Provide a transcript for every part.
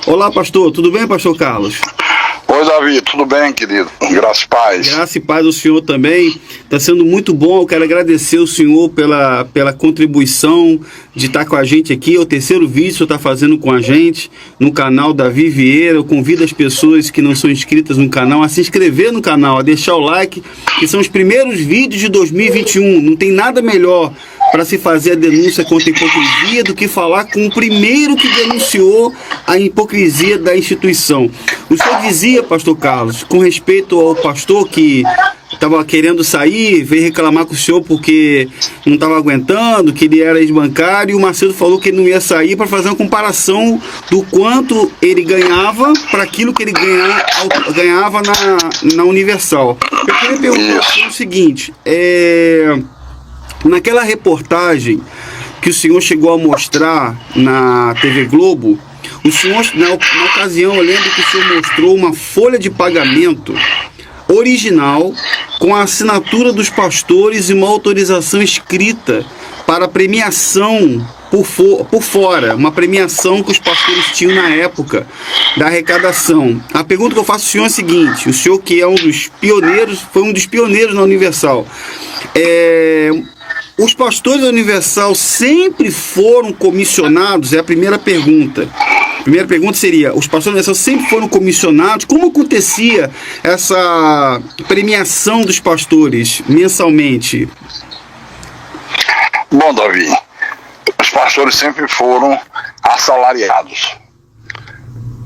Olá, pastor. Tudo bem, pastor Carlos? Oi, Davi. Tudo bem, querido? Graça e paz. Graça e paz do senhor também. Está sendo muito bom. Eu quero agradecer o senhor pela contribuição de estar com a gente aqui. É o terceiro vídeo que o senhor está fazendo com a gente no canal Davi Vieira. Eu convido as pessoas que não são inscritas no canal a se inscrever no canal, a deixar o like, que são os primeiros vídeos de 2021. Não tem nada melhor para se fazer a denúncia contra a hipocrisia do que falar com o primeiro que denunciou a hipocrisia da instituição. O senhor dizia, pastor Carlos, com respeito ao pastor que estava querendo sair, veio reclamar com o senhor porque não estava aguentando, que ele era ex-bancário, e o Macedo falou que ele não ia sair para fazer uma comparação do quanto ele ganhava para aquilo que ele ganhava na Universal. Eu queria perguntar o seguinte, naquela reportagem que o senhor chegou a mostrar na TV Globo, o senhor, na ocasião, eu lembro que o senhor mostrou uma folha de pagamento original com a assinatura dos pastores e uma autorização escrita para premiação por fora, uma premiação que os pastores tinham na época da arrecadação. A pergunta que eu faço ao senhor é a seguinte: o senhor que é um dos pioneiros, foi um dos pioneiros na Universal, os pastores da Universal sempre foram comissionados? É a primeira pergunta. A primeira pergunta seria: os pastores da Universal sempre foram comissionados? Como acontecia essa premiação dos pastores mensalmente? Bom, Davi, os pastores sempre foram assalariados.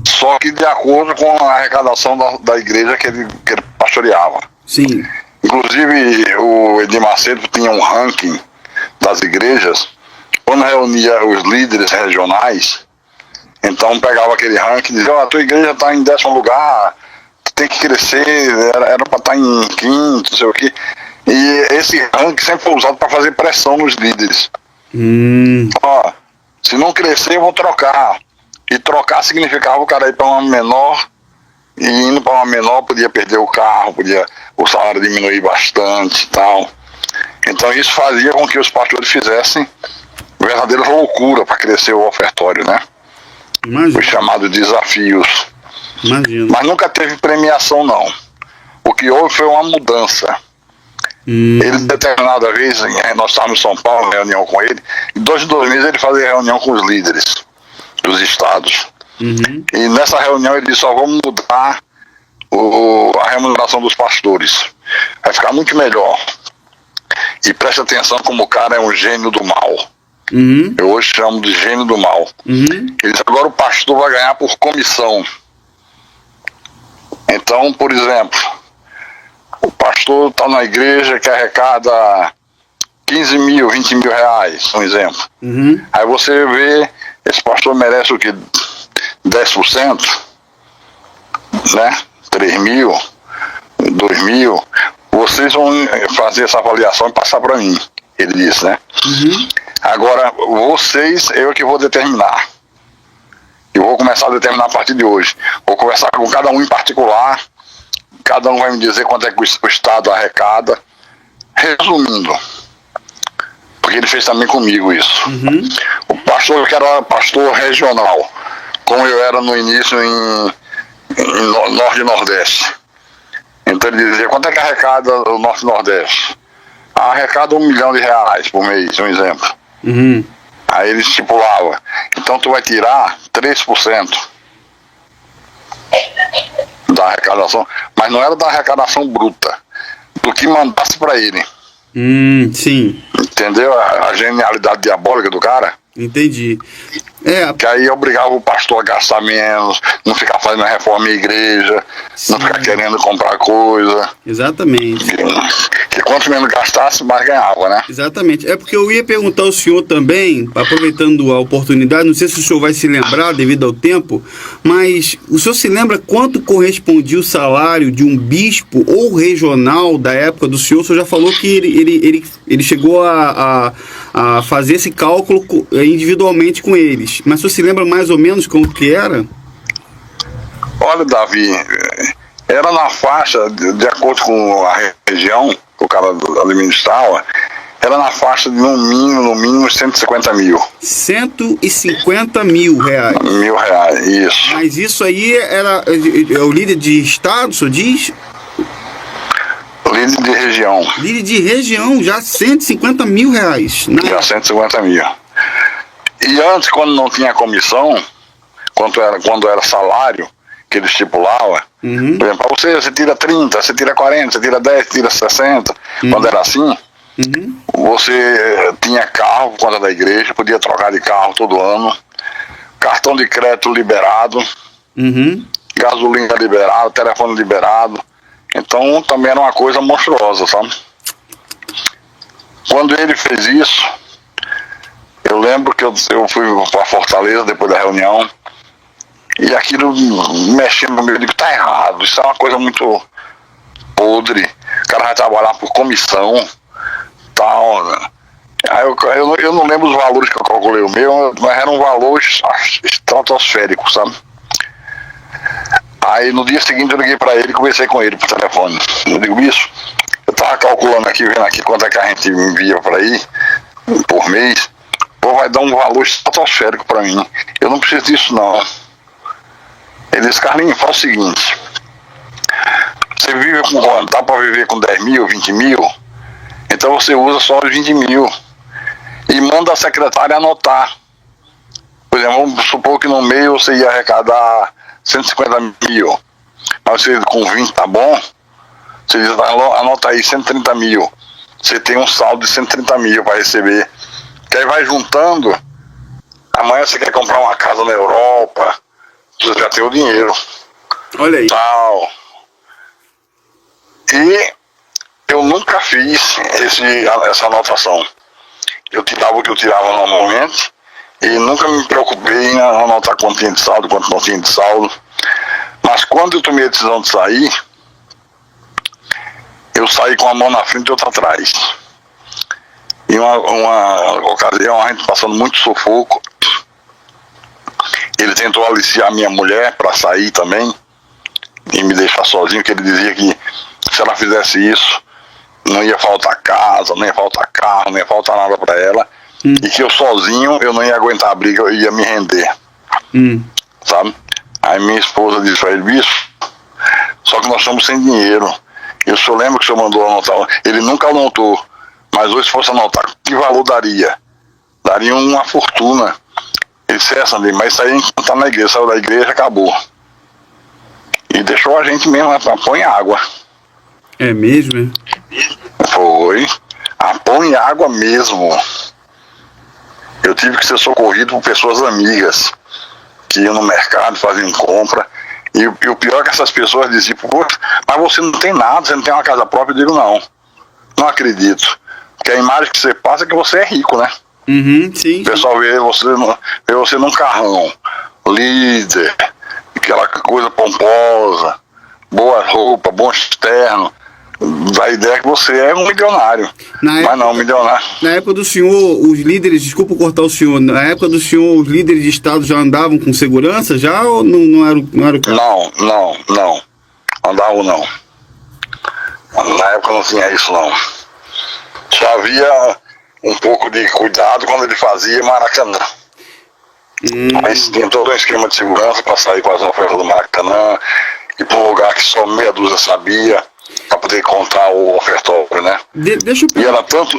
Só que de acordo com a arrecadação da igreja que ele pastoreava. Sim. Inclusive, o Edir Macedo tinha um ranking das igrejas. Quando reunia os líderes regionais, então pegava aquele ranking e dizia: a tua igreja está em 10º lugar, tem que crescer, era para estar em quinto, não sei o quê. E esse ranking sempre foi usado para fazer pressão nos líderes. Ó, se não crescer, eu vou trocar. E trocar significava o cara ir para uma menor, e indo para uma menor podia perder o carro, podia o salário diminuir bastante e tal. Então isso fazia com que os pastores fizessem verdadeira loucura para crescer o ofertório, né? Imagina. Os chamados desafios. Imagina. Mas nunca teve premiação, não. O que houve foi uma mudança. Ele, determinada vez, nós estávamos em São Paulo, reunião com ele, e 2 meses ele fazia reunião com os líderes dos estados. E nessa reunião ele disse: só vamos mudar a remuneração dos pastores. Vai ficar muito melhor. E preste atenção como o cara é um gênio do mal. Eu hoje chamo de gênio do mal. Ele disse: agora o pastor vai ganhar por comissão. Então, por exemplo, o pastor está na igreja que arrecada 15 mil, 20 mil reais, um exemplo. Aí você vê, esse pastor merece o quê? 10%, né? 3 mil, 2 mil. Vocês vão fazer essa avaliação e passar para mim, ele disse, né? Agora, vocês, eu é que vou determinar. Eu vou começar a determinar a partir de hoje. Vou conversar com cada um em particular. Cada um vai me dizer quanto é que o Estado arrecada. Resumindo, porque ele fez também comigo isso. O pastor que era pastor regional, como eu era no início em Norte e Nordeste. Então ele dizia: quanto é que arrecada o Norte e Nordeste? Arrecada R$1 milhão por mês, um exemplo. Aí ele estipulava: então tu vai tirar 3% da arrecadação, mas não era da arrecadação bruta, do que mandasse para ele. Sim. Entendeu a genialidade diabólica do cara? Entendi. Que aí obrigava o pastor a gastar menos, não ficar fazendo reforma em igreja, não ficar querendo comprar coisa. Exatamente. Que quanto menos gastasse, mais ganhava, né? Exatamente. É porque eu ia perguntar ao senhor também, aproveitando a oportunidade, não sei se o senhor vai se lembrar devido ao tempo, mas o senhor se lembra quanto correspondia o salário de um bispo ou regional da época do senhor? O senhor já falou que ele chegou a fazer esse cálculo individualmente com eles, mas o senhor se lembra mais ou menos como que era? Olha, Davi, era na faixa, de acordo com a região que o cara administrava, era na faixa de no mínimo 150 mil. 150 mil reais. R$ 1.000, isso. Mas isso aí é o líder de estado, o senhor diz? Líder de região. Líder de região, já 150 mil reais. Já 150 mil. E antes, quando não tinha comissão, quando era salário que ele estipulava, por exemplo, você tira 30, você tira 40, você tira 10, você tira 60, quando era assim, você tinha carro por conta da igreja, podia trocar de carro todo ano, cartão de crédito liberado, gasolina liberada, telefone liberado. Então também era uma coisa monstruosa, sabe? Quando ele fez isso, eu lembro que eu fui para Fortaleza depois da reunião, e aquilo mexendo comigo, eu digo, tá errado, isso é uma coisa muito podre, o cara vai trabalhar por comissão, tal, né? Aí eu não lembro os valores que eu calculei o meu, mas era um valor estratosférico, sabe? Aí no dia seguinte eu liguei pra ele e conversei com ele por telefone. Eu digo, bicho, eu tava calculando aqui, vendo aqui quanto é que a gente envia pra aí, por mês, pô, vai dar um valor estratosférico pra mim. Eu não preciso disso não. Ele disse, Carlinhos, faz o seguinte, você vive dá pra viver com 10 mil, 20 mil, então você usa só os 20 mil e manda a secretária anotar. Por exemplo, vamos supor que no mês você ia arrecadar 150 mil, mas você com 20 tá bom, você diz, anota aí 130 mil, você tem um saldo de 130 mil para receber, que aí vai juntando, amanhã você quer comprar uma casa na Europa, você já tem o dinheiro. Olha aí. Tal. E eu nunca fiz essa anotação. Eu tirava o que eu tirava normalmente, e nunca me preocupei em anotar quanto tinha de saldo, quanto não tinha de saldo. Mas quando eu tomei a decisão de sair, eu saí com a mão na frente e outra atrás. Em uma ocasião, a gente passando muito sufoco, ele tentou aliciar minha mulher para sair também e me deixar sozinho, que ele dizia que se ela fizesse isso, não ia faltar casa, não ia faltar carro, não ia faltar nada para ela. E que eu sozinho, eu não ia aguentar a briga, eu ia me render. Sabe? Aí minha esposa disse pra ele, bicho, só que nós estamos sem dinheiro. E o senhor lembra que o senhor mandou anotar? Ele nunca anotou, mas hoje se fosse anotar, que valor daria? Daria uma fortuna. Ele disse, Sandro, mas isso aí tá na igreja, saiu da igreja, acabou. E deixou a gente mesmo, põe água. É mesmo, é? Foi. Põe água mesmo. Eu tive que ser socorrido por pessoas amigas que iam no mercado, faziam compra. E o pior é que essas pessoas diziam, poxa, mas você não tem nada, você não tem uma casa própria. Eu digo, não acredito. Porque a imagem que você passa é que você é rico, né? Sim. O pessoal vê você num carrão, líder, aquela coisa pomposa, boa roupa, bom externo. Da ideia que você é um milionário. Mas não, milionário. Na época do senhor, os líderes, desculpa cortar o senhor, na época do senhor, os líderes de estado já andavam com segurança já ou não era o caso? Não. Andavam não. Na época não tinha isso não. Só havia um pouco de cuidado quando ele fazia Maracanã. Mas tinha todo um esquema de segurança para sair com as ofertas do Maracanã e para um lugar que só meia dúzia sabia, para poder contar o ofertório, né? Deixa eu... E era tanto...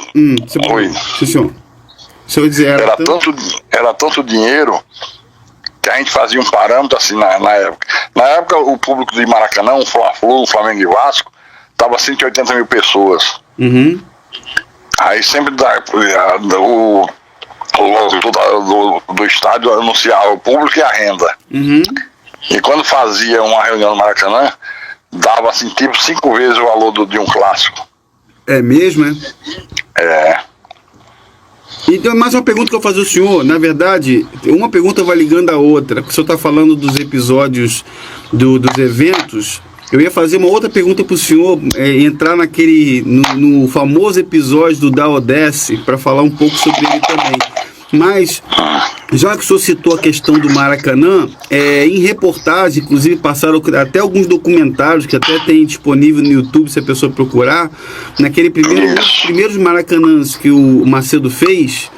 Oi. Sim, senhor. Se eu dizer, era tanto dinheiro que a gente fazia um parâmetro assim na época. Na época, o público de Maracanã, o Fla-Flu, o Flamengo e Vasco, tava 180 mil pessoas. Aí sempre do estádio anunciava o público e a renda. E quando fazia uma reunião no Maracanã, dava assim, tipo 5 vezes o valor de um clássico. É mesmo, é? É. Então, mais uma pergunta que eu vou fazer ao senhor. Na verdade, uma pergunta vai ligando a outra. O senhor está falando dos episódios dos eventos. Eu ia fazer uma outra pergunta para o senhor, entrar no famoso episódio do Da Odesse, para falar um pouco sobre ele também. Mas, já que o senhor citou a questão do Maracanã, em reportagem, inclusive passaram até alguns documentários que até tem disponível no YouTube, se a pessoa procurar, naquele primeiros Maracanãs que o Macedo fez,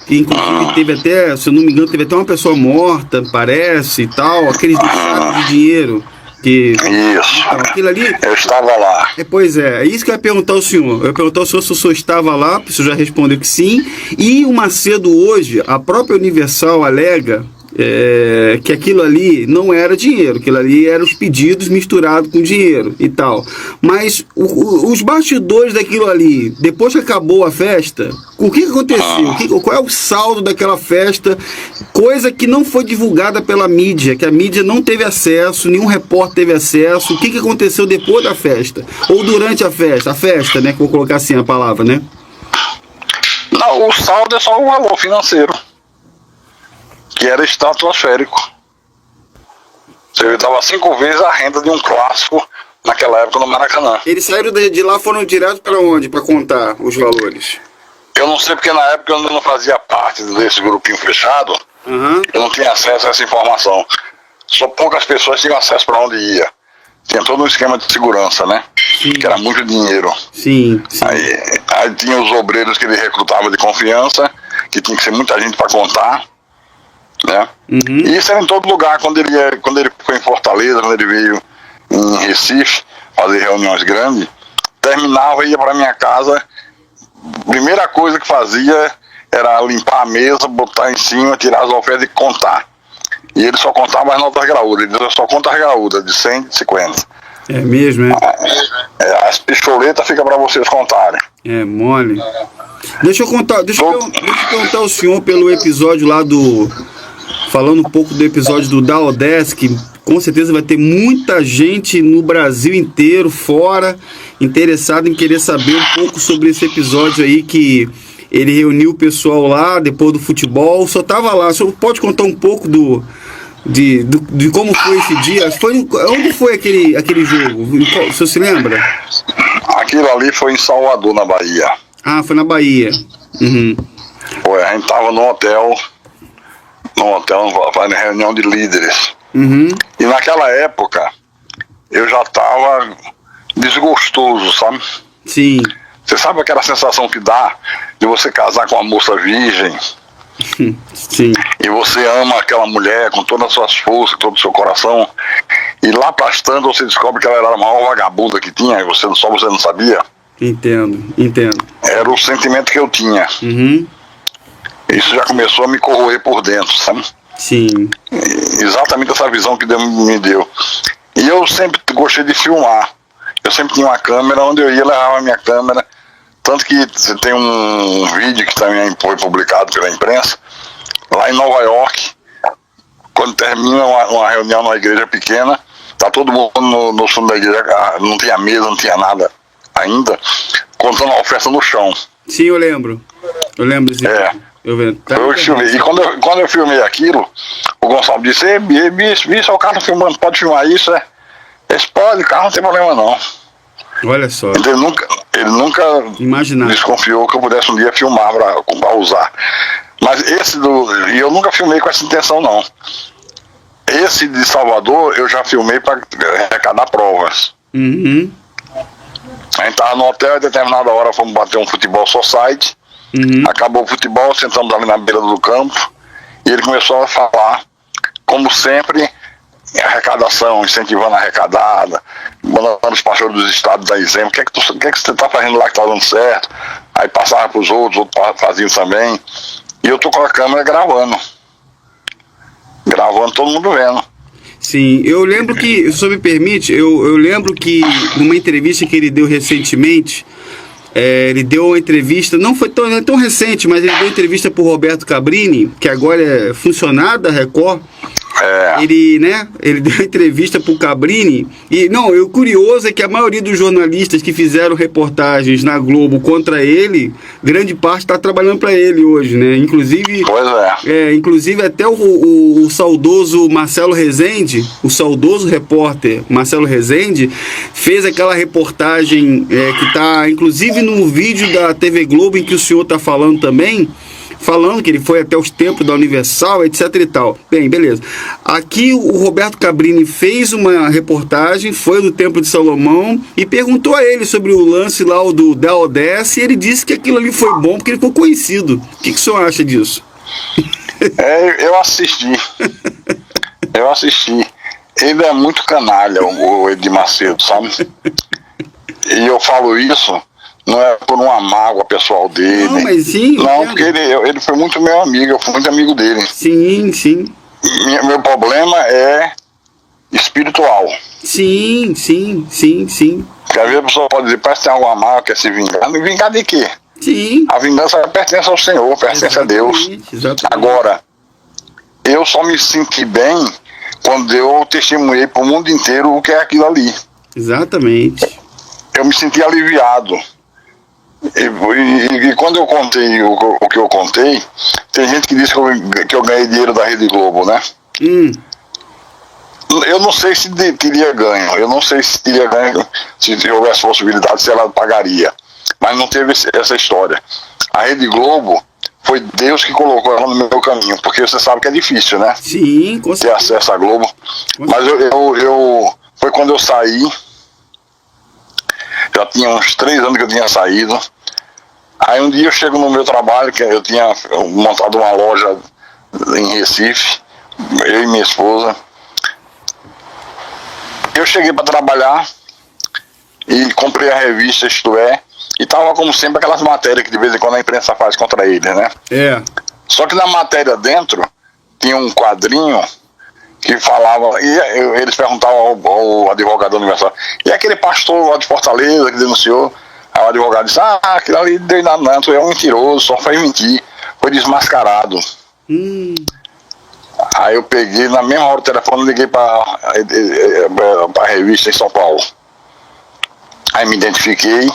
que inclusive teve até, se eu não me engano, teve até uma pessoa morta, parece, e tal, aqueles deixados de dinheiro. Isso. Então, aquilo ali, eu estava lá. Pois é isso que eu ia perguntar ao senhor. Eu ia perguntar ao senhor se o senhor estava lá, o senhor já respondeu que sim. E o Macedo hoje, a própria Universal alega que aquilo ali não era dinheiro, aquilo ali eram os pedidos misturados com dinheiro e tal. Mas os bastidores daquilo ali, depois que acabou a festa, o que aconteceu? Qual é o saldo daquela festa? Coisa que não foi divulgada pela mídia, que a mídia não teve acesso, nenhum repórter teve acesso. O que aconteceu depois da festa? Ou durante a festa, né? Que vou colocar assim a palavra, né? Não, o saldo é só o valor financeiro, que era estratosférico. Você dava 5 vezes a renda de um clássico naquela época no Maracanã. Eles saíram de lá, foram direto para onde, para contar os valores? Eu não sei, porque na época eu não fazia parte desse grupinho fechado. Eu não tinha acesso a essa informação. Só poucas pessoas tinham acesso para onde ia. Tinha todo um esquema de segurança, né? Sim. Que era muito dinheiro. Sim. Aí tinha os obreiros que ele recrutava de confiança, que tinha que ser muita gente para contar, né? E isso era em todo lugar. Quando ele ficou em Fortaleza, quando ele veio em Recife fazer reuniões grandes, terminava e ia para minha casa. Primeira coisa que fazia era limpar a mesa, botar em cima, tirar as ofertas e contar. E ele só contava as notas graúdas. Ele só conta as graúdas, de 100, de 50. É mesmo, as pistoletas ficam para vocês contarem. É mole. Deixa eu perguntar ao senhor pelo episódio lá falando um pouco do episódio do Da Odessa, que com certeza vai ter muita gente no Brasil inteiro, fora, interessada em querer saber um pouco sobre esse episódio aí, que ele reuniu o pessoal lá depois do futebol. Só tava lá. O senhor pode contar um pouco de como foi esse dia? Onde foi aquele jogo? O senhor se lembra? Aquilo ali foi em Salvador, na Bahia. Ah, foi na Bahia. Foi, a gente tava no hotel, fazendo reunião de líderes. E naquela época eu já tava desgostoso, sabe? Sim. Você sabe aquela sensação que dá de você casar com uma moça virgem? Sim. E você ama aquela mulher com todas as suas forças, todo o seu coração, e lá para tanto você descobre que ela era a maior vagabunda que tinha, e você não sabia? Entendo. Era o sentimento que eu tinha. Isso já começou a me corroer por dentro, sabe? Sim. Exatamente essa visão que Deus me deu. E eu sempre gostei de filmar. Eu sempre tinha uma câmera, onde eu ia, levava a minha câmera. Tanto que tem um vídeo que também foi publicado pela imprensa, lá em Nova York, quando termina uma reunião numa igreja pequena, tá todo mundo no fundo da igreja, não tinha mesa, não tinha nada ainda, contando a oferta no chão. Sim, eu lembro. Eu filmei. E quando eu filmei aquilo, o Gonçalo disse: bicho, o cara tá filmando, pode filmar isso? Esse pode, cara, não tem problema não. Olha só. Ele nunca desconfiou que eu pudesse um dia filmar pra usar. Mas e eu nunca filmei com essa intenção não. Esse de Salvador eu já filmei para arrecadar provas. A gente tava no hotel, a determinada hora fomos bater um futebol society. Acabou o futebol, sentamos ali na beira do campo e ele começou a falar, como sempre, arrecadação, incentivando a arrecadada, mandando os pastores dos estados dar exemplo. O que é que você está fazendo lá que está dando certo? Aí passava para os outros faziam também. E eu tô com a câmera gravando, todo mundo vendo. Sim, eu lembro que, se o senhor me permite, eu lembro que numa entrevista que ele deu recentemente, ele deu uma entrevista, não foi tão recente, mas ele deu uma entrevista pro Roberto Cabrini, que agora é funcionário da Record. Ele deu uma entrevista pro Cabrini, e o curioso é que a maioria dos jornalistas que fizeram reportagens na Globo contra ele, grande parte está trabalhando para ele hoje, né? Inclusive, inclusive até o saudoso Marcelo Rezende, o saudoso repórter Marcelo Rezende, fez aquela reportagem que está inclusive no vídeo da TV Globo em que o senhor está falando também, falando que ele foi até os templos da Universal, etc e tal. Bem, beleza. Aqui o Roberto Cabrini fez uma reportagem, foi no Templo de Salomão e perguntou a ele sobre o lance lá da ODS, e ele disse que aquilo ali foi bom porque ele ficou conhecido. O que o senhor acha disso? Eu assisti. Ele é muito canalha, o Edir Macedo, sabe? E eu falo isso, não é por uma mágoa pessoal dele. Não, mas sim. Não, porque ele foi muito meu amigo, eu fui muito amigo dele. Sim, sim. Meu problema é espiritual. Sim. Porque às vezes a pessoa pode dizer, parece que tem alguma mágoa, quer se vingar. Me vingar de quê? Sim. A vingança pertence ao Senhor, pertence a Deus. Exatamente. Agora, eu só me senti bem quando eu testemunhei para o mundo inteiro o que é aquilo ali. Exatamente. Eu me senti aliviado. E quando eu contei o que eu contei, tem gente que disse que eu ganhei dinheiro da Rede Globo, né? Eu não sei se teria ganho. Eu não sei se teria ganho, se houvesse possibilidade, se ela pagaria. Mas não teve essa história. A Rede Globo foi Deus que colocou ela no meu caminho, porque você sabe que é difícil, né? Sim, com certeza. Ter acesso à Globo. Mas foi quando eu saí, já tinha uns 3 anos que eu tinha saído. Aí um dia eu chego no meu trabalho, que eu tinha montado uma loja em Recife, eu e minha esposa. Eu cheguei para trabalhar e comprei a revista Isto É, e tava como sempre aquelas matérias que de vez em quando a imprensa faz contra eles, né? Só que na matéria dentro tinha um quadrinho que falava, e eles perguntavam ao advogado universal, e aquele pastor lá de Fortaleza que denunciou? Aí o advogado disse, aquilo ali deu nada não, tu é um mentiroso, só fez mentir, foi desmascarado. Aí eu peguei, na mesma hora o telefone, liguei para a revista em São Paulo. Aí me identifiquei,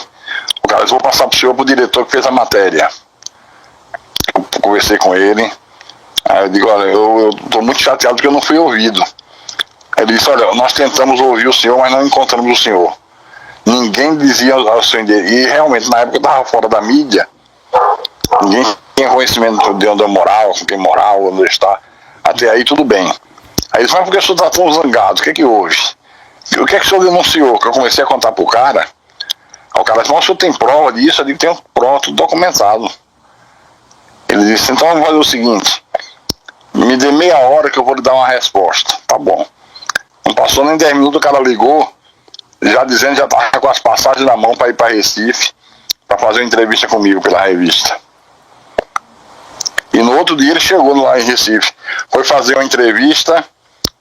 o cara disse, vou passar pro senhor, pro diretor que fez a matéria. Eu conversei com ele, aí eu digo, olha, eu tô muito chateado porque eu não fui ouvido. Ele disse, olha, nós tentamos ouvir o senhor, mas não encontramos o senhor. Ninguém dizia ao seu endereço. E realmente, na época eu estava fora da mídia, ninguém tinha conhecimento de onde eu morava, com quem morava, onde eu estava. Até aí tudo bem. Aí ele disse, mas por que o senhor está tão zangado? O que é que houve? O que é que o senhor denunciou? Que eu comecei a contar pro cara. Aí o cara disse, mas o senhor tem prova disso? Eu digo, tenho pronto, documentado. Ele disse, então vamos fazer o seguinte, me dê meia hora que eu vou lhe dar uma resposta. Tá bom. Não passou nem 10 minutos, o cara ligou, já dizendo, já estava com as passagens na mão para ir para Recife, para fazer uma entrevista comigo pela revista. E no outro dia ele chegou lá em Recife, foi fazer uma entrevista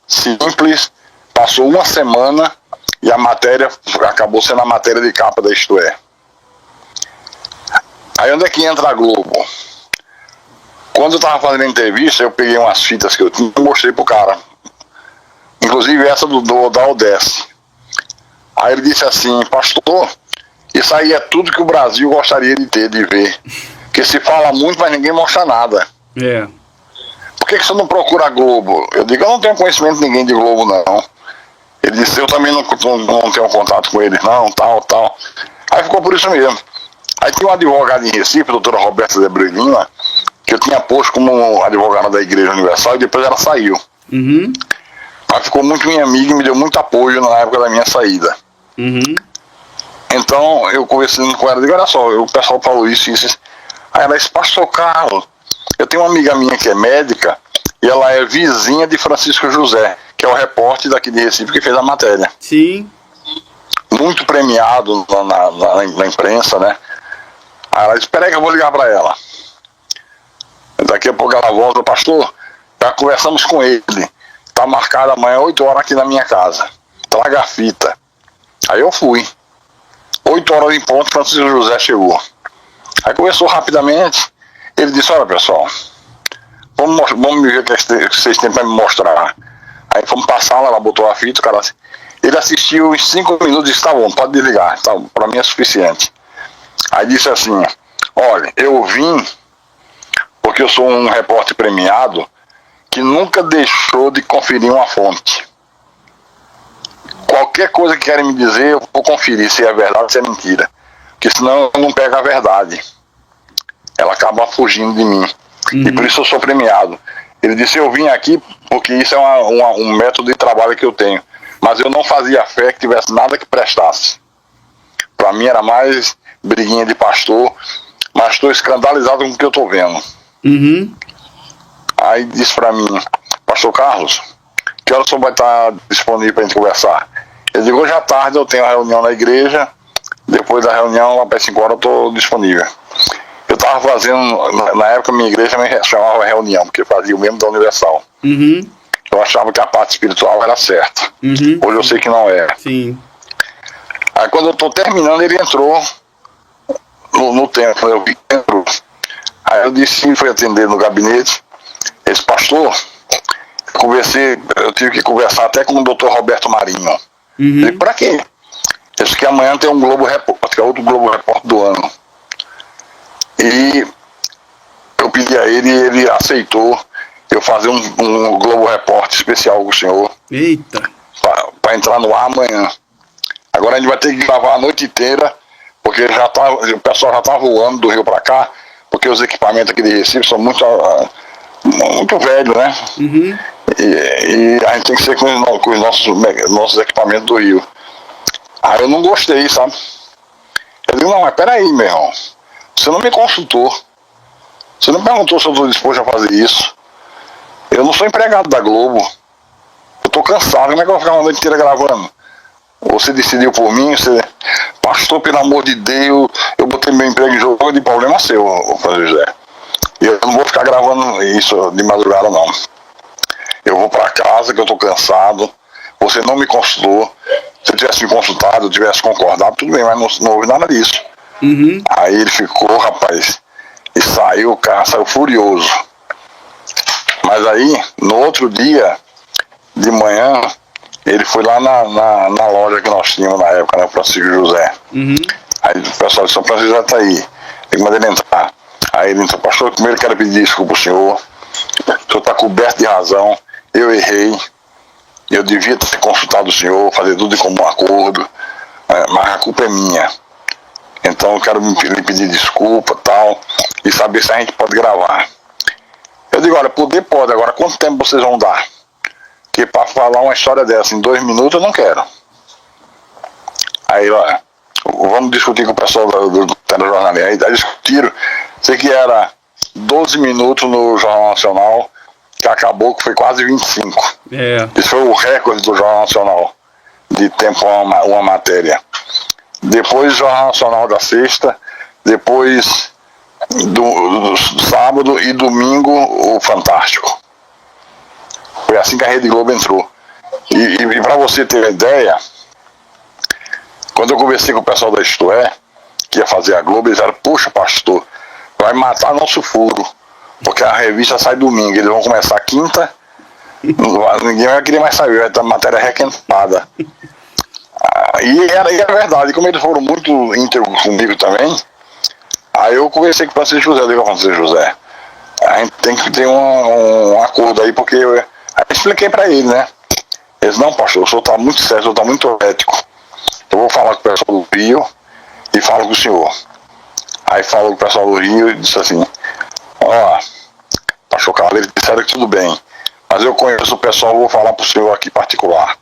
simples, passou uma semana e a matéria acabou sendo a matéria de capa da Isto É. Aí onde é que entra a Globo? Quando eu estava fazendo a entrevista, eu peguei umas fitas que eu tinha e mostrei pro cara, inclusive essa da ODS. Aí ele disse assim, pastor, isso aí é tudo que o Brasil gostaria de ter, de ver. Porque se fala muito, mas ninguém mostra nada. Por que você não procura a Globo? Eu digo, eu não tenho conhecimento de ninguém de Globo, não. Ele disse, eu também não tenho contato com eles, não, tal. Aí ficou por isso mesmo. Aí tinha um advogado em Recife, a doutora Roberta de Brelina, que eu tinha posto como advogada da Igreja Universal, e depois ela saiu. Ela ficou muito minha amiga e me deu muito apoio na época da minha saída. Então eu conversando com ela, digo, olha só, o pessoal falou isso. Aí ela disse, pastor Carlos, eu tenho uma amiga minha que é médica e ela é vizinha de Francisco José, que é o repórter daqui de Recife que fez a matéria. Sim. Muito premiado na imprensa, né? Aí ela disse, espera aí que eu vou ligar para ela. Daqui a pouco ela volta, pastor, já conversamos com ele, tá marcado amanhã 8 horas aqui na minha casa, traga a fita. Aí eu fui, 8 horas em ponto, Francisco José chegou. Aí conversou rapidamente, ele disse, olha pessoal, vamos ver o que vocês têm para me mostrar. Aí fomos passar, ela botou a fita, o cara, ele assistiu uns 5 minutos e disse, tá bom, pode desligar, tá, para mim é suficiente. Aí disse assim, olha, eu vim porque eu sou um repórter premiado que nunca deixou de conferir uma fonte. Qualquer coisa que querem me dizer, eu vou conferir se é verdade ou se é mentira. Porque senão eu não pego a verdade. Ela acaba fugindo de mim. E por isso eu sou premiado. Ele disse, eu vim aqui porque isso é um método de trabalho que eu tenho. Mas eu não fazia fé que tivesse nada que prestasse. Para mim era mais briguinha de pastor, mas estou escandalizado com o que eu estou vendo. Aí disse para mim, pastor Carlos, que hora o senhor vai estar disponível para a gente conversar? Eu digo, hoje à tarde eu tenho uma reunião na igreja, depois da reunião, lá para 5 horas eu estou disponível. Eu estava fazendo, na época minha igreja me chamava reunião, porque fazia o mesmo da Universal. Eu achava que a parte espiritual era certa. Hoje eu sei que não é. Sim. Aí quando eu estou terminando, ele entrou no templo, eu vi que entrou. Aí eu disse sim, fui atender no gabinete. Esse pastor, eu tive que conversar até com o Dr. Roberto Marinho. Ele disse, pra quê? Ele disse que amanhã tem um Globo Repórter, que é outro Globo Repórter do ano. E eu pedi a ele e ele aceitou eu fazer um Globo Repórter especial com o senhor. Eita! Para entrar no ar amanhã. Agora a gente vai ter que gravar a noite inteira, porque o pessoal já está voando do Rio para cá, porque os equipamentos aqui de Recife são muito velhos, né? E a gente tem que ser com os nossos equipamentos do Rio. Aí eu não gostei, sabe? Eu digo, não, mas peraí, meu irmão. Você não me consultou. Você não perguntou se eu estou disposto a fazer isso. Eu não sou empregado da Globo. Eu estou cansado. Como é que eu vou ficar uma noite inteira gravando? Você decidiu por mim, pastor, pelo amor de Deus, eu botei meu emprego em jogo, de problema seu, Francisco José. E eu não vou ficar gravando isso de madrugada, não. Eu vou para casa, que eu estou cansado. Você não me consultou. Se eu tivesse me consultado, eu tivesse concordado, tudo bem, mas não houve nada disso. Aí ele ficou, rapaz, e saiu, o cara saiu furioso. Mas aí, no outro dia, de manhã, ele foi lá na loja que nós tínhamos na época, né, Francisco José. Aí o pessoal disse, São Francisco já está aí, tem que mandar ele entrar. Aí ele entrou, pastor, primeiro quero pedir desculpa ao senhor, o senhor está coberto de razão, eu errei, eu devia ter consultado o senhor, fazer tudo de comum acordo, mas a culpa é minha. Então eu quero lhe pedir desculpa tal, e saber se a gente pode gravar. Eu digo, olha, poder pode, agora quanto tempo vocês vão dar? Porque para falar uma história dessa em 2 minutos eu não quero. Aí, ó, vamos discutir com o pessoal do telejornalismo. Aí discutiram, sei que era 12 minutos no Jornal Nacional, que acabou que foi quase 25. Esse foi o recorde do Jornal Nacional, de tempo uma matéria. Depois o Jornal Nacional da sexta, depois do sábado e domingo o Fantástico. Foi assim que a Rede Globo entrou. E para você ter ideia, quando eu conversei com o pessoal da Isto É, que ia fazer a Globo, eles disseram, poxa pastor, vai matar nosso furo, porque a revista sai domingo, eles vão começar quinta, ninguém vai querer mais saber, vai ter matéria requentada. E era verdade, como eles foram muito íntegros comigo também, aí eu conversei com o Francisco José, eu digo, Francisco José, a gente tem que ter um acordo aí, porque aí eu expliquei pra ele, né? Ele disse, não pastor, o senhor tá muito sério, o senhor tá muito ético, eu vou falar com o pessoal do Rio e falo com o senhor. Aí falou com o pessoal do Rio e disse assim, ó, pastor Carlos, eles disseram que tudo bem, mas eu conheço o pessoal, vou falar pro senhor aqui particular.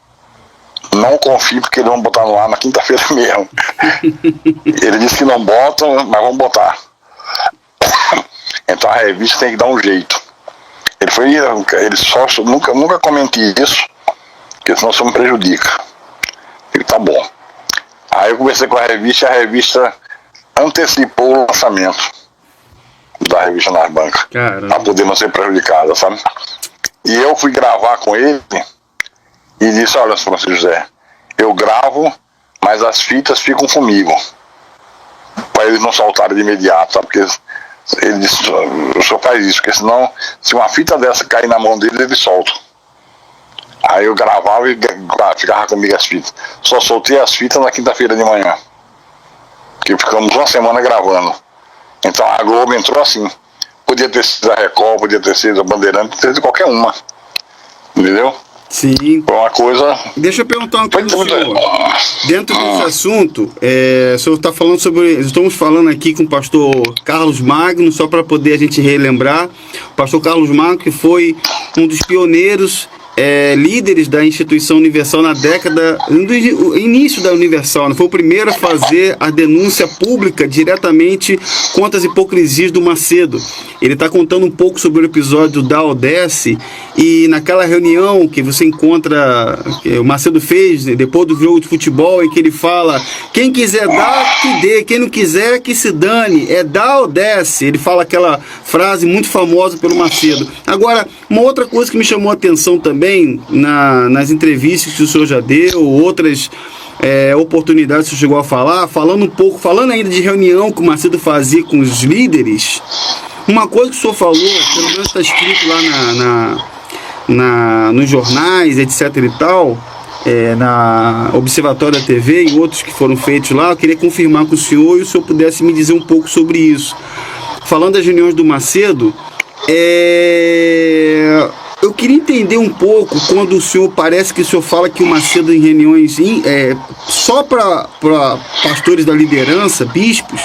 Não confio porque eles vão botar no ar na quinta-feira mesmo. Ele disse que não botam, mas vão botar. Então a revista tem que dar um jeito. Ele só nunca comente isso, porque senão você me prejudica. Ele tá bom. Aí eu conversei com a revista antecipou o lançamento da revista nas bancas, para poder não ser prejudicada, sabe? E eu fui gravar com ele e disse, olha, Francisco José, eu gravo, mas as fitas ficam comigo, para eles não soltarem de imediato, sabe? Porque ele disse, o senhor faz isso, porque senão, se uma fita dessa cair na mão deles, eles soltam. Aí eu gravava e ficava comigo as fitas. Só soltei as fitas na quinta-feira de manhã, que ficamos uma semana gravando. Então a Globo entrou assim, podia ter sido a Record, podia ter sido a Bandeirante, podia ter sido qualquer uma, entendeu? Sim. Foi uma coisa... Deixa eu perguntar uma coisa ao senhor. Dentro desse assunto, o senhor está falando sobre... Estamos falando aqui com o pastor Carlos Magno, só para poder a gente relembrar. pastor Carlos Marco, que foi um dos pioneiros, líderes da instituição Universal na década, no início da Universal, né? Foi o primeiro a fazer a denúncia pública diretamente contra as hipocrisias do Macedo. Ele está contando um pouco sobre o episódio da Odesse, e naquela reunião que você encontra, que o Macedo fez depois do jogo de futebol, em que ele fala: quem quiser dar, que dê, quem não quiser, que se dane, é dar ou desce. Ele fala aquela frase muito famosa pelo Macedo. Agora, uma outra coisa que me chamou a atenção também, nas entrevistas que o senhor já deu, outras oportunidades que o senhor chegou a falar, falando ainda de reunião que o Macedo fazia com os líderes, uma coisa que o senhor falou, pelo menos está escrito lá nos jornais, etc e tal, na Observatório da TV e outros que foram feitos lá, eu queria confirmar com o senhor e o senhor pudesse me dizer um pouco sobre isso. Falando das reuniões do Macedo, eu queria entender um pouco, quando o senhor, parece que o senhor fala que o Macedo em reuniões só para pastores da liderança, bispos,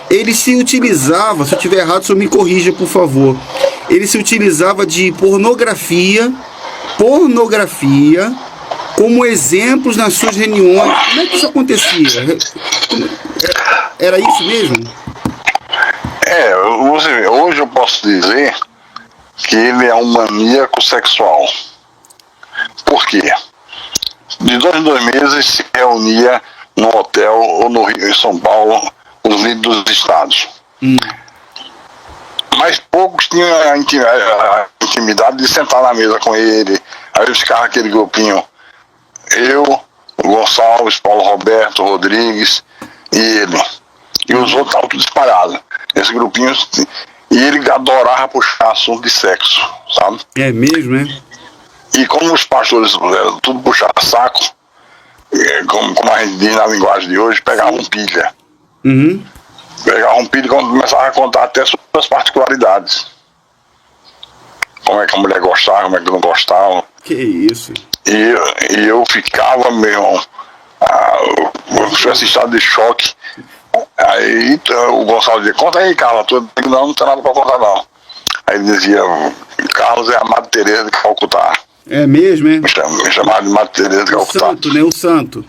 ele se utilizava, se eu estiver errado, o senhor me corrija, por favor, ele se utilizava de pornografia como exemplos nas suas reuniões. Como é que isso acontecia? Era isso mesmo? Hoje eu posso dizer que ele é um maníaco sexual. Por quê? De 2 em 2 meses se reunia no hotel ou no Rio, em São Paulo, os líderes dos estados. Mas poucos tinham a intimidade de sentar na mesa com ele. Aí ficava aquele grupinho: eu, o Gonçalves, Paulo Roberto, Rodrigues e ele. E os outros estavam tudo espalhados. Esse grupinho. E ele adorava puxar assunto de sexo, sabe? É mesmo, né? E como os pastores tudo puxava saco, como a gente diz na linguagem de hoje, pegavam pilha. Pegavam pilha e começavam a contar até sobre as particularidades. Como é que a mulher gostava, como é que não gostava. Que isso? E eu ficava, meu irmão, eu fui esse estado de choque. Aí o Gonçalo dizia: conta aí, Carlos. Não tem nada pra contar, não. Aí ele dizia: Carlos é a Madre Teresa de Calcutá. É mesmo, é? Me chamava de Madre Teresa de Calcutá. O santo, né? O santo.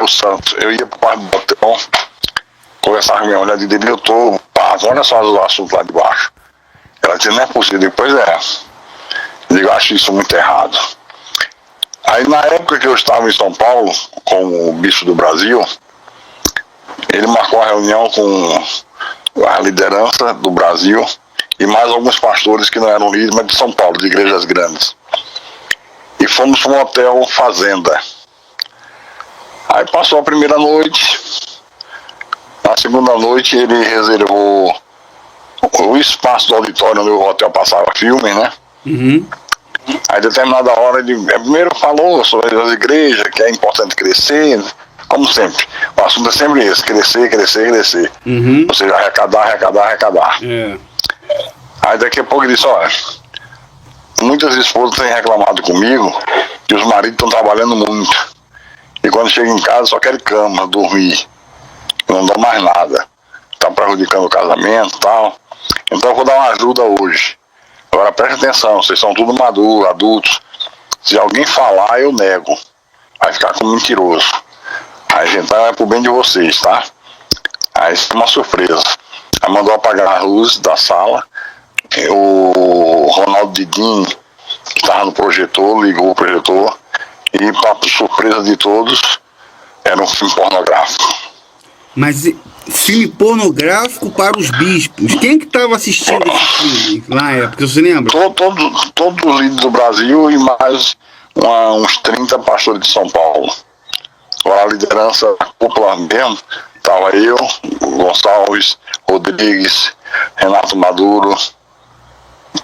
O santo. Eu ia pro quarto do hotel, conversava com minha mulher, e dizia: eu tô, olha só os assuntos lá de baixo. Ela dizia: não é possível. Pois é. Eu digo: acho isso muito errado. Aí na época que eu estava em São Paulo, como bispo do Brasil, ele marcou uma reunião com a liderança do Brasil e mais alguns pastores que não eram líderes, mas de São Paulo, de igrejas grandes. E fomos para um hotel fazenda. Aí passou a primeira noite. Na segunda noite ele reservou o espaço do auditório onde o hotel passava filme, né? Aí, determinada hora, ele primeiro falou sobre as igrejas, que é importante crescer, como sempre. O assunto é sempre esse: crescer, crescer, crescer. Ou seja, arrecadar. Aí, daqui a pouco, ele disse: olha, muitas esposas têm reclamado comigo que os maridos estão trabalhando muito. E quando chegam em casa, só querem cama, dormir. Não dão mais nada. Está prejudicando o casamento e tal. Então, eu vou dar uma ajuda hoje. Agora preste atenção, vocês são tudo maduros, adultos. Se alguém falar, eu nego. Vai ficar como mentiroso. Aí então é pro bem de vocês, tá? Aí isso é uma surpresa. Aí mandou apagar as luzes da sala. O Ronaldo Didim, que estava no projetor, ligou o projetor. E, para surpresa de todos, era um filme pornográfico. Mas filme pornográfico para os bispos. Quem que estava assistindo esse filme na época, você lembra? Todos os líderes do Brasil e mais uns 30 pastores de São Paulo. Agora a liderança popular mesmo, estava eu, Gonçalves, Rodrigues, Renato Maduro,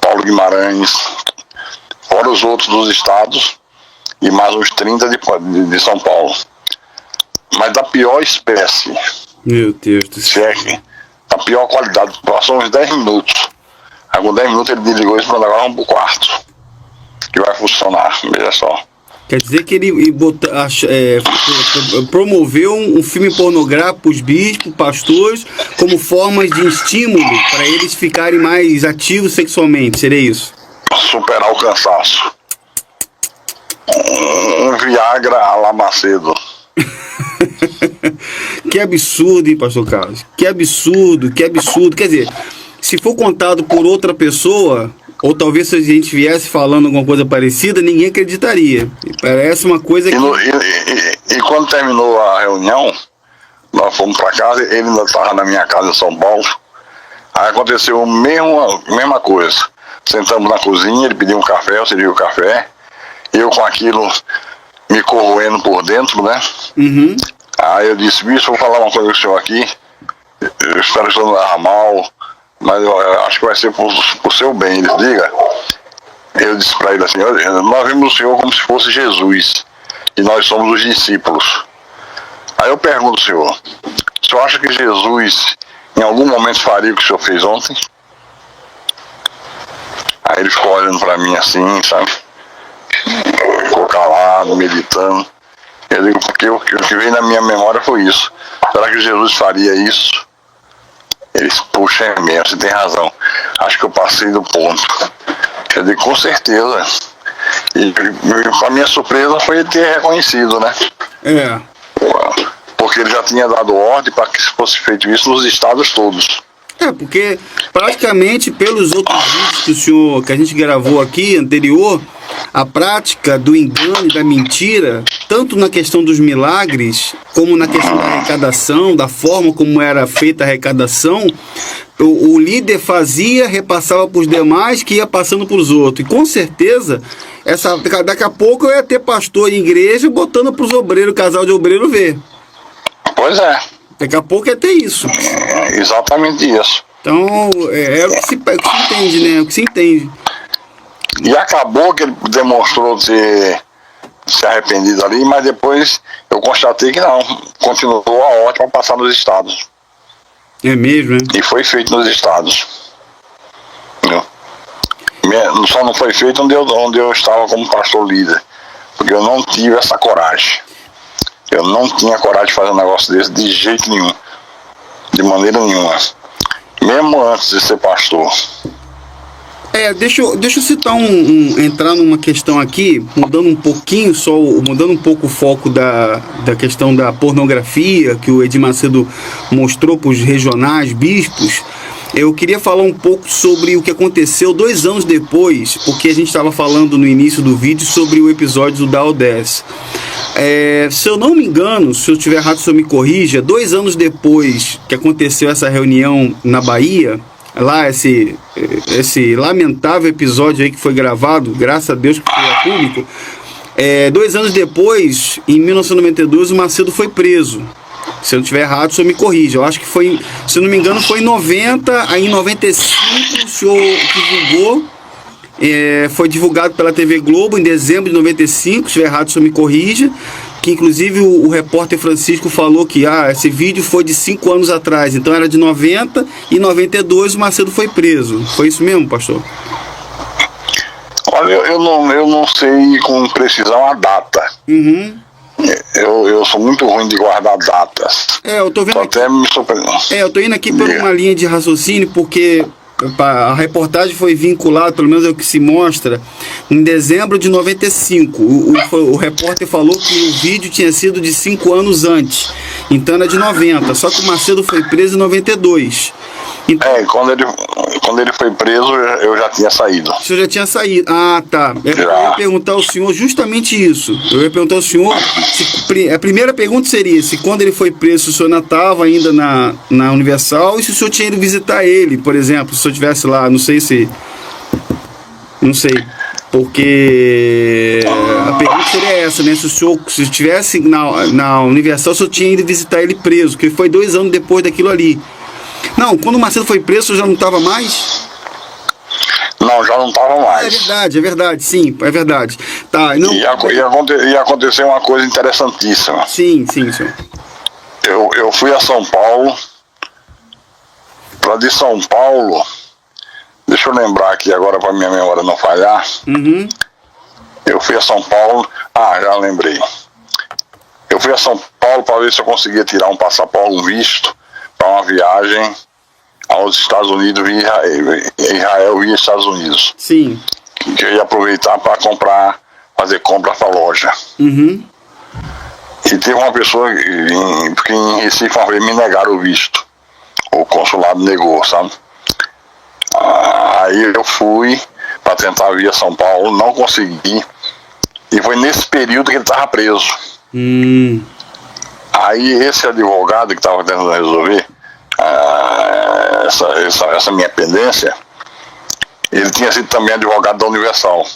Paulo Guimarães, fora os outros dos estados e mais uns 30 de São Paulo. Mas da pior espécie. Meu Deus do céu. Da pior qualidade. Passou uns 10 minutos. Aí com 10 minutos ele desligou isso e falou: agora vamos pro quarto, que vai funcionar, veja só. Quer dizer que ele promoveu um filme pornográfico para os bispos, pastores, como formas de estímulo para eles ficarem mais ativos sexualmente, seria isso? Superar o cansaço. Um Viagra à la Macedo. Que absurdo, hein, pastor Carlos? Que absurdo, que absurdo. Quer dizer, se for contado por outra pessoa, ou talvez se a gente viesse falando alguma coisa parecida, ninguém acreditaria. Parece uma coisa que... E quando terminou a reunião, nós fomos para casa, ele ainda estava na minha casa em São Paulo. Aí aconteceu a mesma coisa. Sentamos na cozinha, ele pediu um café, eu servi o café. Eu com aquilo me corroendo por dentro, né? Uhum. Aí eu disse, bicho, vou falar uma coisa com o senhor aqui. Eu espero que o senhor não leve mal, mas eu acho que vai ser por seu bem. Ele diga. Eu disse para ele assim, nós vimos o senhor como se fosse Jesus, e nós somos os discípulos. Aí eu pergunto ao senhor, o senhor acha que Jesus em algum momento faria o que o senhor fez ontem? Aí ele ficou olhando para mim assim, sabe? Ficou calado, meditando. Eu digo, porque o que veio na minha memória foi isso. Será que Jesus faria isso? Ele disse, puxa, é mesmo, você tem razão. Acho que eu passei do ponto. Eu digo, com certeza. E a minha surpresa foi ele ter reconhecido, né? É. Porque ele já tinha dado ordem para que fosse feito isso nos estados todos. Porque praticamente pelos outros vídeos que a gente gravou aqui, anterior, a prática do engano e da mentira, tanto na questão dos milagres, como na questão da arrecadação, da forma como era feita a arrecadação, o líder fazia, repassava para os demais, que ia passando para os outros. E com certeza, daqui a pouco eu ia ter pastor em igreja botando para os obreiros, casal de obreiro ver. Pois é. Daqui a pouco ia ter isso. Exatamente isso. Então, é o que se entende, né? É o que se entende. E acabou que ele demonstrou ter se arrependido ali, mas depois eu constatei que não. Continuou a ordem para passar nos estados. É mesmo, né? E foi feito nos estados. Entendeu? Só não foi feito onde eu estava como pastor líder. Porque eu não tive essa coragem. Eu não tinha coragem de fazer um negócio desse de jeito nenhum. De maneira nenhuma. Mesmo antes de ser pastor. Deixa eu citar entrar numa questão aqui, mudando um pouco o foco da questão da pornografia, que o Edir Macedo mostrou para os regionais, bispos. Eu queria falar um pouco sobre o que aconteceu 2 anos depois, porque a gente estava falando no início do vídeo sobre o episódio do Dow 10. Se eu não me engano, se eu estiver errado, o senhor me corrija, 2 anos depois que aconteceu essa reunião na Bahia, lá esse lamentável episódio aí que foi gravado, graças a Deus que foi a público, 2 anos depois, em 1992, o Macedo foi preso. Se eu não estiver errado, o senhor me corrija. Eu acho que foi, se eu não me engano, foi em 90, aí em 95 o senhor divulgou, foi divulgado pela TV Globo em dezembro de 95, se estiver errado, o senhor me corrija, que inclusive o repórter Francisco falou que esse vídeo foi de 5 anos atrás, então era de 90 e 92 o Macedo foi preso. Foi isso mesmo, pastor? Olha, eu não sei com precisão a data. Uhum. Eu sou muito ruim de guardar datas. Eu tô vendo aqui, até me surpreendendo. eu tô indo aqui por uma linha de raciocínio, porque a reportagem foi vinculada, pelo menos é o que se mostra, em dezembro de 95. O repórter falou que o vídeo tinha sido de 5 anos antes, então era de 90, só que o Macedo foi preso em 92. Então, quando ele foi preso, eu já tinha saído. O senhor já tinha saído? Ah, tá. Eu ia perguntar ao senhor justamente isso. Eu ia perguntar ao senhor, a primeira pergunta seria se quando ele foi preso, o senhor ainda estava ainda na Universal, e se o senhor tinha ido visitar ele, por exemplo, se o senhor estivesse lá, não sei, porque a pergunta seria essa, né? Se o senhor estivesse na Universal, o senhor tinha ido visitar ele preso, que foi 2 anos depois daquilo ali. Não, quando o Macedo foi preso, já não estava mais? Não, já não estava mais. É verdade, sim, é verdade. Tá, não... E aconteceu uma coisa interessantíssima. Sim, senhor. Eu fui a São Paulo. Para de São Paulo, deixa eu lembrar aqui agora para minha memória não falhar. Uhum. Eu fui a São Paulo, já lembrei. Eu fui a São Paulo para ver se eu conseguia tirar um passaporte, um visto, para uma viagem aos Estados Unidos e Israel e Estados Unidos. Sim. Que eu ia aproveitar para fazer compra para a loja. Uhum. E teve uma pessoa porque em Recife uma vez me negaram o visto. O consulado negou, sabe? Aí eu fui para tentar vir a São Paulo, não consegui. E foi nesse período que ele estava preso. Aí esse advogado que estava tentando resolver essa minha pendência, ele tinha sido também advogado da Universal.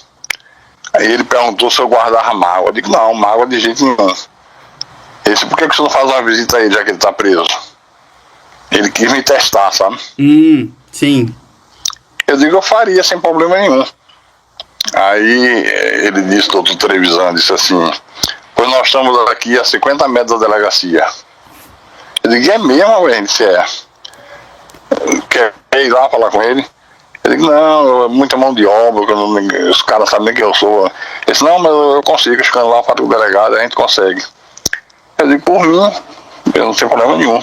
Aí ele perguntou se eu guardava mágoa. Eu digo, não, mágoa de jeito nenhum. Ele disse, por que você não faz uma visita a ele, já que ele está preso? Ele quis me testar, sabe? Sim. Eu digo, eu faria sem problema nenhum. Aí ele disse, doutor Trevisan, disse assim, pois nós estamos aqui a 50 metros da delegacia. Eu digo, é mesmo, velho? Ele disse, quer ir lá falar com ele? Eu digo, não, muita mão de obra, os caras sabem nem quem eu sou. Ele disse, não, mas eu consigo, chegando lá para o delegado, a gente consegue. Eu digo, por mim, eu não tenho problema nenhum.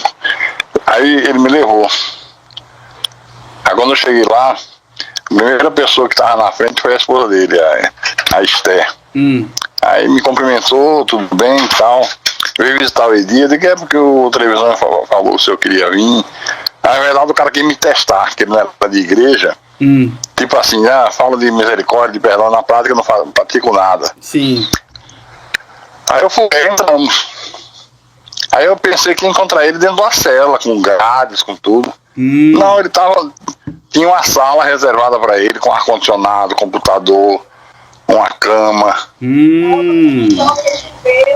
Aí ele me levou. Aí quando eu cheguei lá, a primeira pessoa que estava na frente foi a esposa dele, a Esther. Aí me cumprimentou, tudo bem e tal. Eu ia visitar o Edir, eu digo, é porque o Trevisan falou se eu queria vir. Na verdade o cara queria me testar, que ele não era de igreja. Tipo assim, fala de misericórdia, de perdão, na prática eu não pratico nada. Sim. Aí eu fui, entramos. Aí eu pensei que ia encontrar ele dentro de uma cela, com grades, com tudo. Não, ele tinha uma sala reservada para ele, com ar-condicionado, computador, uma cama.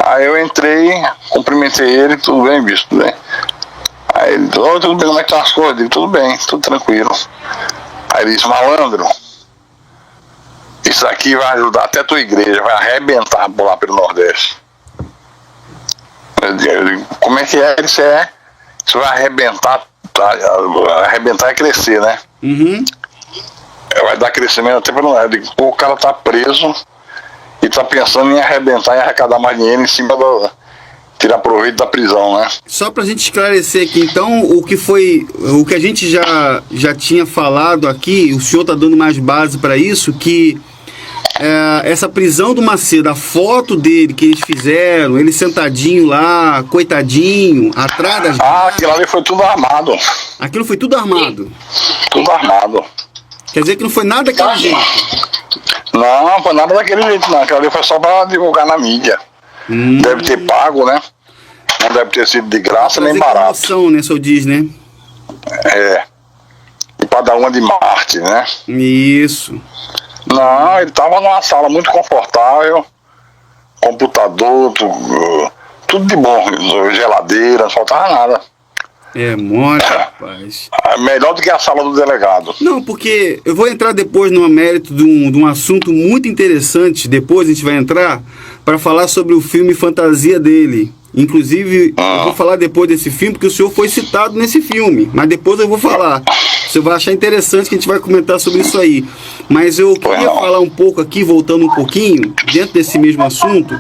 Aí eu entrei, cumprimentei ele, tudo bem, bicho, tudo bem. Aí ele disse, tudo bem, como é que estão as coisas? Eu digo, tudo bem, tudo tranquilo. Aí ele disse, malandro, isso aqui vai ajudar até a tua igreja, vai arrebentar por lá pelo Nordeste. Eu digo, como é que é? Ele disse, isso vai arrebentar, arrebentar é crescer, né? Vai dar crescimento até pelo Nordeste. Eu digo, pô, o cara tá preso e tá pensando em arrebentar e arrecadar mais dinheiro em cima tirar proveito da prisão, né? Só pra gente esclarecer aqui, então, o que a gente já tinha falado aqui, o senhor tá dando mais base para isso, que essa prisão do Macedo, a foto dele que eles fizeram, ele sentadinho lá, coitadinho, atrás das... aquilo ali foi tudo armado. Aquilo foi tudo armado? Tudo armado. Quer dizer que não foi nada daquele jeito? Não foi nada daquele jeito, não. Aquilo ali foi só pra divulgar na mídia. Deve ter pago, né? Não deve ter sido de graça nem barato. Promoção, né, senhor diz, né? E pra dar uma de Marte, né? Isso. Não, ele tava numa sala muito confortável, computador, tudo de bom, geladeira, não faltava nada. Mole, rapaz. Melhor do que a sala do delegado. Não, porque eu vou entrar depois no mérito de um assunto muito interessante, depois a gente vai entrar para falar sobre o filme Fantasia dele. Inclusive, eu vou falar depois desse filme, porque o senhor foi citado nesse filme, mas depois eu vou falar. Você vai achar interessante que a gente vai comentar sobre isso aí. Mas eu queria falar um pouco aqui, voltando um pouquinho, dentro desse mesmo assunto,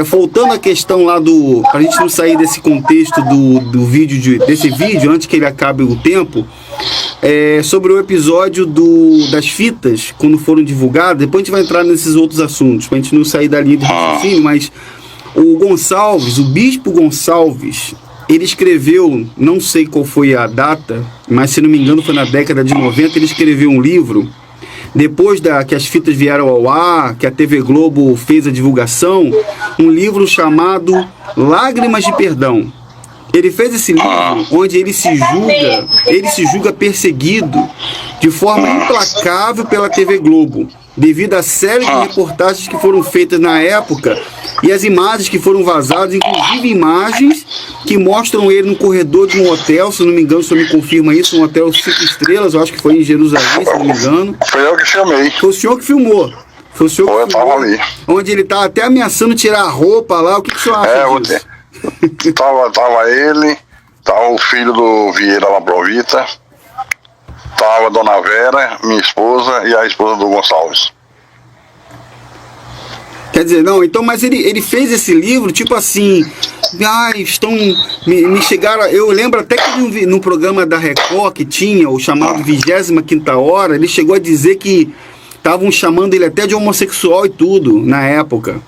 voltando à questão lá para a gente não sair desse contexto desse vídeo, antes que ele acabe o tempo, sobre o episódio das fitas, quando foram divulgadas. Depois a gente vai entrar nesses outros assuntos, para a gente não sair da linha de raciocínio, mas o Gonçalves, o Bispo Gonçalves, ele escreveu, não sei qual foi a data, mas se não me engano foi na década de 90, ele escreveu um livro, depois que as fitas vieram ao ar, que a TV Globo fez a divulgação, um livro chamado Lágrimas de Perdão. Ele fez esse livro onde ele se julga perseguido de forma implacável pela TV Globo, devido à série de reportagens que foram feitas na época e as imagens que foram vazadas, inclusive imagens que mostram ele no corredor de um hotel, se não me engano, se me confirma isso, um hotel 5 estrelas, eu acho que foi em Jerusalém, se não me engano. Foi eu que filmei. Foi o senhor que filmou. Foi o senhor que filmou, eu tava ali. Onde ele tá até ameaçando tirar a roupa lá, o que o senhor acha disso? Tava ele, tava o filho do Vieira Laprovita, tava a dona Vera, minha esposa, e a esposa do Gonçalves. Quer dizer, não, então, mas ele fez esse livro, tipo assim, me chegaram, eu lembro até que no programa da Record que tinha, o chamado 25ª Hora, ele chegou a dizer que estavam chamando ele até de homossexual e tudo, na época.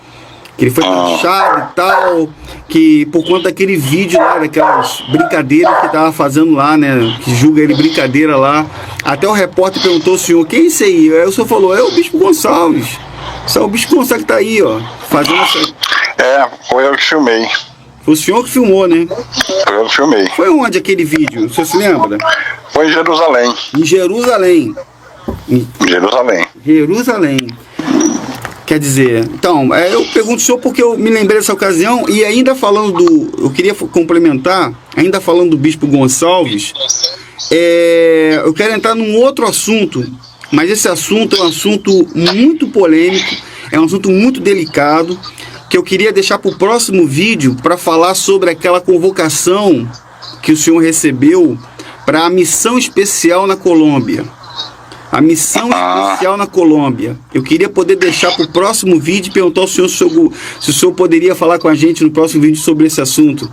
Que ele foi taxado e tal, que por conta daquele vídeo lá, daquelas brincadeiras que tava fazendo lá, né, que julga ele brincadeira lá, até o repórter perguntou ao senhor, quem é isso aí? Aí o senhor falou, é o Bispo Gonçalves. Isso é o Bispo Gonçalves que tá aí, ó, fazendo essa... Foi eu que filmei. Foi o senhor que filmou, né? Foi eu que filmei. Foi onde aquele vídeo? O senhor se lembra? Foi em Jerusalém. Em Jerusalém. Jerusalém. Quer dizer, então, eu pergunto ao senhor porque eu me lembrei dessa ocasião e ainda falando eu queria complementar, ainda falando do Bispo Gonçalves, eu quero entrar num outro assunto, mas esse assunto é um assunto muito polêmico, é um assunto muito delicado, que eu queria deixar para o próximo vídeo para falar sobre aquela convocação que o senhor recebeu para a missão especial na Colômbia. A missão especial na Colômbia. Eu queria poder deixar para o próximo vídeo e perguntar ao senhor se o senhor poderia falar com a gente no próximo vídeo sobre esse assunto.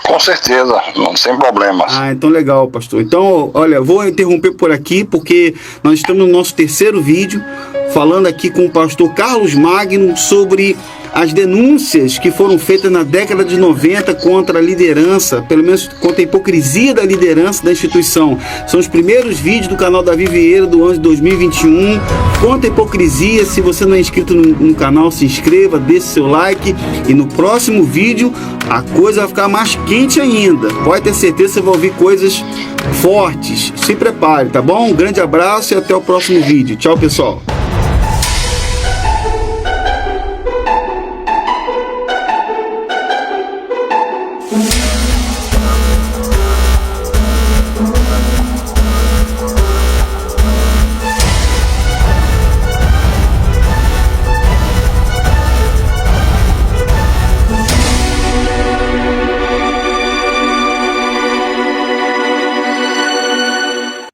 Com certeza, não, sem problemas. Então legal, pastor. Então, olha, vou interromper por aqui, porque nós estamos no nosso terceiro vídeo, falando aqui com o pastor Carlos Magno sobre as denúncias que foram feitas na década de 90 contra a liderança, pelo menos contra a hipocrisia da liderança da instituição. São os primeiros vídeos do canal Davi Vieira do ano de 2021, contra a hipocrisia. Se você não é inscrito no canal, se inscreva, deixe seu like, e no próximo vídeo a coisa vai ficar mais quente ainda. Pode ter certeza que você vai ouvir coisas fortes. Se prepare, tá bom? Um grande abraço e até o próximo vídeo. Tchau, pessoal.